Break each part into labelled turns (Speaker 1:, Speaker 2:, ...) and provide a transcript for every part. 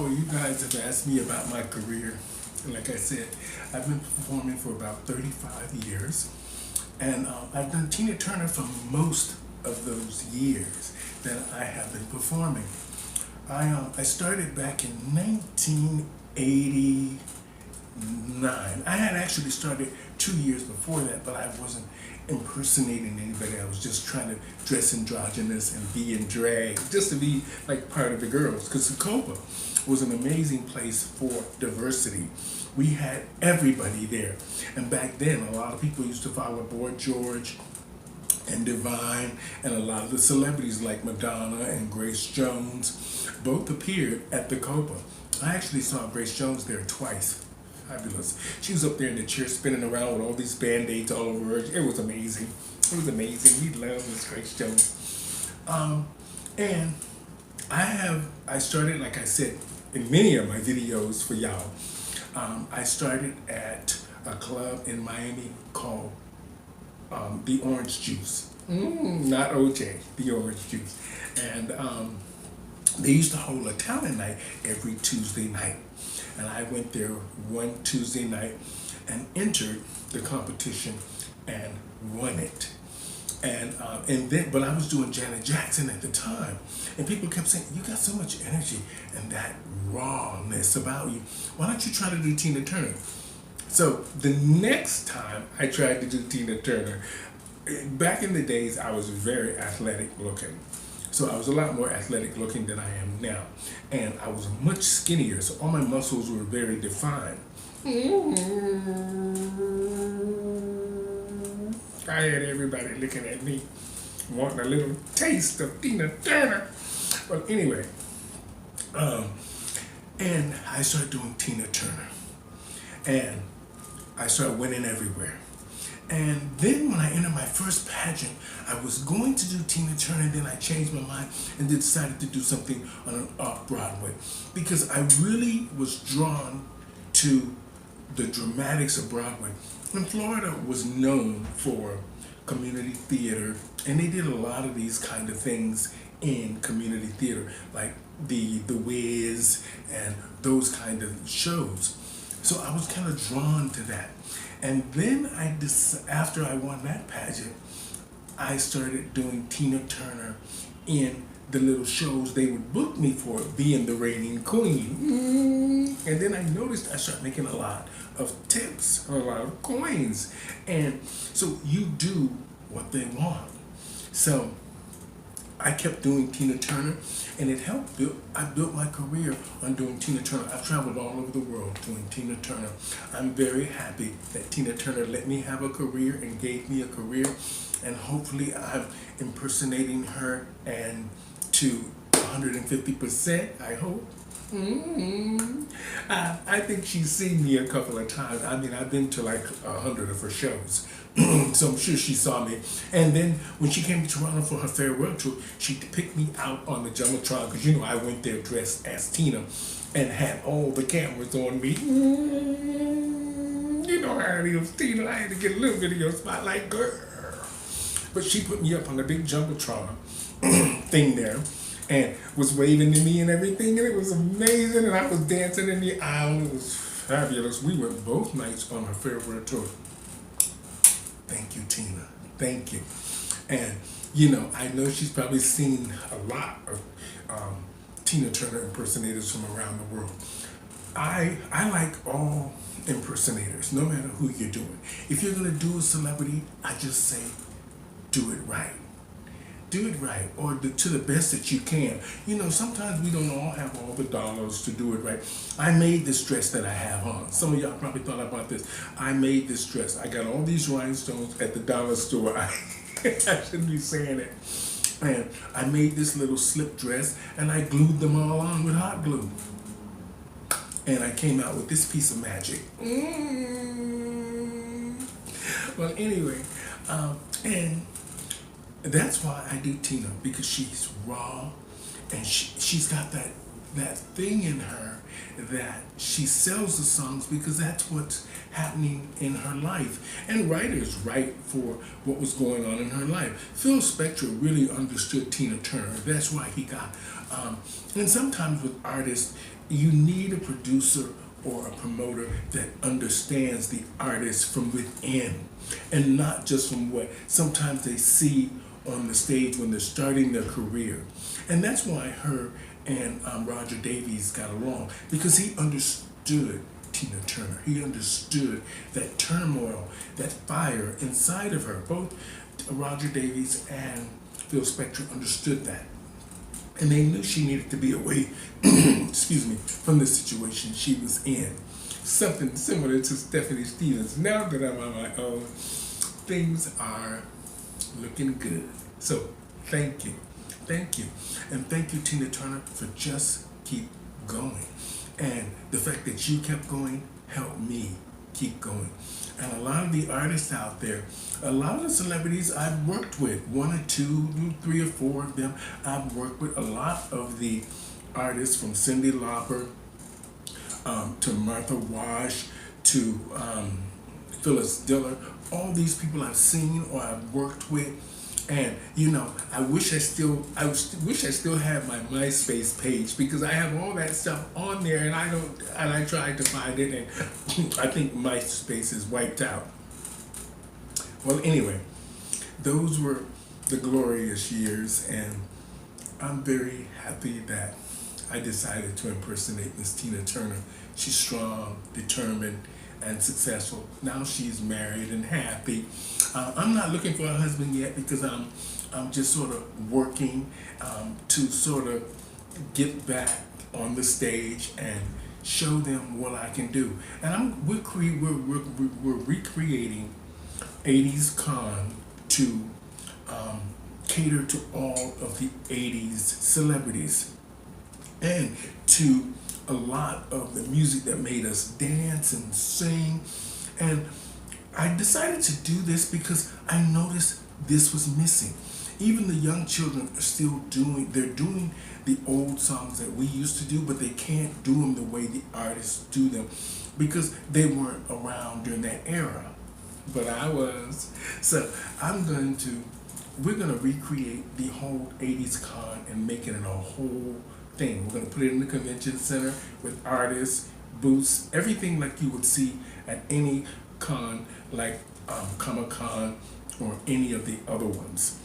Speaker 1: you guys have asked me about my career. And like I said, I've been performing for about 35 years. And I've done Tina Turner for most of those years that I have been performing. I started back in 1989. I had actually started 2 years before that, but I wasn't impersonating anybody. I was just trying to dress androgynous and be in drag, just to be like part of the girls. Because the Copa was an amazing place for diversity. We had everybody there. And back then, a lot of people used to follow Boy George and Divine, and a lot of the celebrities like Madonna and Grace Jones both appeared at the Copa. I actually saw Grace Jones there twice. Fabulous. She was up there in the chair spinning around with all these band-aids all over her. It was amazing. It was amazing. We love Miss Grace Jones. And I started, like I said, in many of my videos for y'all. I started at a club in Miami called the Orange Juice. Not OJ, the Orange Juice. And they used to hold a talent night every Tuesday night. And I went there one Tuesday night and entered the competition and won it. And then, but I was doing Janet Jackson at the time, and people kept saying, "You got so much energy and that rawness about you. Why don't you try to do Tina Turner?" So the next time I tried to do Tina Turner, back in the days, I was very athletic looking. So I was a lot more athletic looking than I am now. And I was much skinnier, so all my muscles were very defined. I had everybody looking at me, wanting a little taste of Tina Turner. Well, anyway, and I started doing Tina Turner. And I started winning everywhere. And then when I entered my first pageant, I was going to do Tina Turner, and then I changed my mind and decided to do something on an off-Broadway. Because I really was drawn to the dramatics of Broadway. And Florida was known for community theater, and they did a lot of these kind of things in community theater, like the Wiz and those kind of shows. So I was kind of drawn to that. And then after I won that pageant, I started doing Tina Turner in the little shows they would book me for, being the reigning queen. And then I noticed I started making a lot of tips, a lot of coins. And so you do what they want. So I kept doing Tina Turner, and it helped I built my career on doing Tina Turner. I've traveled all over the world doing Tina Turner. I'm very happy that Tina Turner let me have a career and gave me a career, and hopefully I'm impersonating her and to 150%, I hope. I think she's seen me a couple of times. I mean, I've been to like 100 of her shows. So I'm sure she saw me. And then when she came to Toronto for her farewell tour, she picked me out on the Jumbotron, because you know I went there dressed as Tina and had all the cameras on me. You know how it is, Tina. I had to get a little bit of your spotlight, girl. But she put me up on the big Jumbotron thing there, and was waving to me and everything, and it was amazing, and I was dancing in the aisle. It was fabulous. We went both nights on her farewell tour. Thank you, Tina. Thank you. And, you know, I know she's probably seen a lot of Tina Turner impersonators from around the world. I like all impersonators, no matter who you're doing. If you're going to do a celebrity, I just say, do it right. Do it right, or to the best that you can. You know, sometimes we don't all have all the dollars to do it right. I made this dress that I have on. Some of y'all probably thought about this. I made this dress. I got all these rhinestones at the dollar store. I shouldn't be saying it. And I made this little slip dress, and I glued them all on with hot glue. And I came out with this piece of magic. Well, anyway, and that's why I do Tina, because she's raw, and she's got that thing in her that she sells the songs because that's what's happening in her life. And writers write for what was going on in her life. Phil Spector really understood Tina Turner. That's why he got, and sometimes with artists, you need a producer or a promoter that understands the artist from within and not just from what sometimes they see on the stage when they're starting their career. And that's why her and Roger Davies got along, because he understood Tina Turner. He understood that turmoil, that fire inside of her. Both Roger Davies and Phil Spector understood that. And they knew she needed to be away, excuse me, from the situation she was in. Something similar to Stephanie Stevens. Now that I'm on my own, things are looking good. So thank you. Thank you. And thank you, Tina Turner, for just keep going. And the fact that you kept going helped me keep going. And a lot of the artists out there, a lot of the celebrities I've worked with, 1 or 2, 3 or 4 of them, I've worked with a lot of the artists from Cyndi Lauper to Martha Wash to Phyllis Diller. All these people I've seen or I've worked with. And you know, I wish I still had my MySpace page, because I have all that stuff on there, and I tried to find it, and I think MySpace is wiped out. Well, anyway, those were the glorious years, and I'm very happy that I decided to impersonate Miss Tina Turner. She's strong, determined, and successful. Now she's married and happy. I'm not looking for a husband yet, because I'm just sort of working to sort of get back on the stage and show them what I can do. And we're recreating 80s Con to cater to all of the 80s celebrities and to a lot of the music that made us dance and sing. And I decided to do this because I noticed this was missing. Even the young children are still doing the old songs that we used to do, but they can't do them the way the artists do them because they weren't around during that era. But I was. So we're gonna recreate the whole 80s Con and make it a whole thing. We're gonna put it in the convention center with artists, booths, everything like you would see at any con, like Comic-Con or any of the other ones.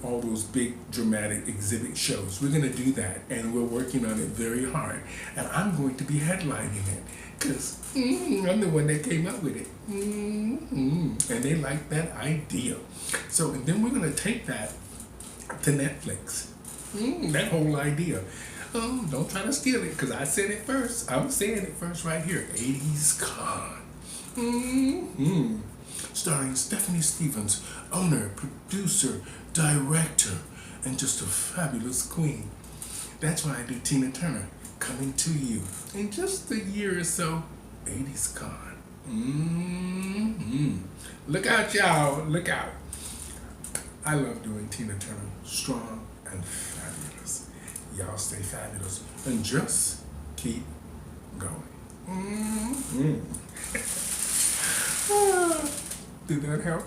Speaker 1: All those big dramatic exhibit shows. We're gonna do that, and we're working on it very hard. And I'm going to be headlining it, because I'm the one that came up with it. And they like that idea. So, and then we're gonna take that to Netflix. That whole idea. Don't try to steal it, because I said it first. I'm saying it first right here. 80s Con. Starring Stephanie Stevens, owner, producer, director, and just a fabulous queen. That's why I do Tina Turner, coming to you in just a year or so. 80s Con. Look out, y'all. Look out. I love doing Tina Turner. Strong and fabulous. Y'all stay fabulous and just keep going. Did that help?